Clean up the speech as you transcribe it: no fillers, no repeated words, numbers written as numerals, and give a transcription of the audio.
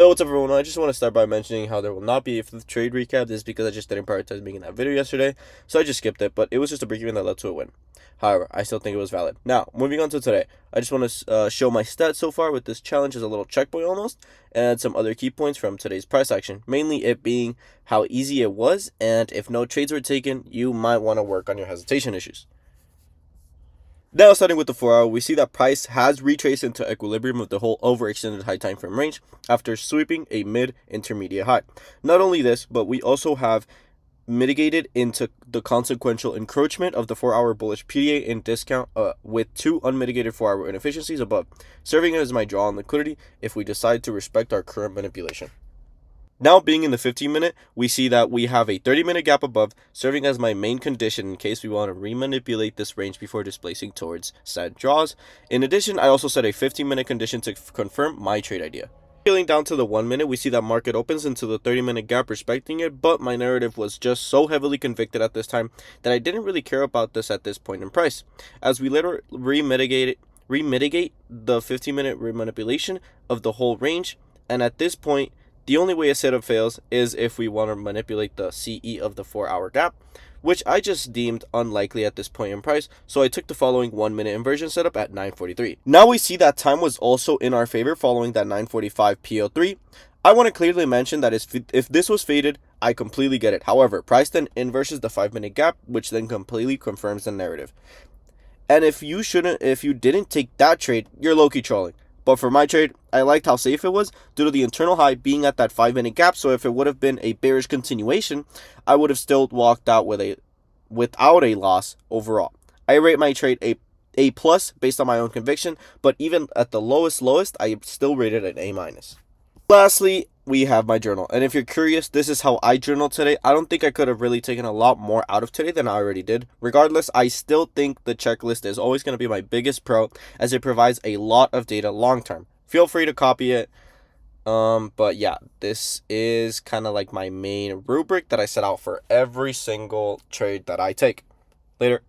Hey, what's up everyone? I just want to start by mentioning how there will not be a fifth trade recap. This is because I just didn't prioritize making that video yesterday, so I just skipped it, but it was just a break even that led to a win. However, I still think it was valid. Now, moving on to today, I just want to show my stats so far with this challenge as a little checkpoint almost, and some other key points from today's price action, mainly it being how easy it was, and if no trades were taken, you might want to work on your hesitation issues. Now, starting with the 4 hour, we see that price has retraced into equilibrium of the whole overextended high time frame range after sweeping a mid-intermediate high. Not only this, but we also have mitigated into the consequential encroachment of the 4 hour bullish PDA in discount with two unmitigated 4 hour inefficiencies above, serving as my draw on liquidity if we decide to respect our current manipulation. Now being in the 15-minute, we see that we have a 30-minute gap above, serving as my main condition in case we want to remanipulate this range before displacing towards said draws. In addition, I also set a 15-minute condition to confirm my trade idea. Peeling down to the 1 minute, we see that market opens into the 30-minute gap respecting it, but my narrative was just so heavily convicted at this time that I didn't really care about this at this point in price. As we later remitigate the 15-minute remanipulation of the whole range, and at this point, the only way a setup fails is if we want to manipulate the CE of the 4 hour gap, which I just deemed unlikely at this point in price, so I took the following 1 minute inversion setup at 9:43. Now we see that time was also in our favor following that 9:45 PO3. I want to clearly mention that if this was faded, I completely get it. However, price then inverses the 5-minute gap, which then completely confirms the narrative. And if you didn't take that trade, you're low-key trolling. But for my trade, I liked how safe it was due to the internal high being at that 5-minute gap. So if it would have been a bearish continuation, I would have still walked out without a loss overall. I rate my trade A plus based on my own conviction, but even at the lowest, I still rated it an A minus. Lastly, we have my journal. And if you're curious, this is how I journal today. I don't think I could have really taken a lot more out of today than I already did. Regardless, I still think the checklist is always going to be my biggest pro as it provides a lot of data long term. Feel free to copy it. But yeah, this is kind of like my main rubric that I set out for every single trade that I take. Later.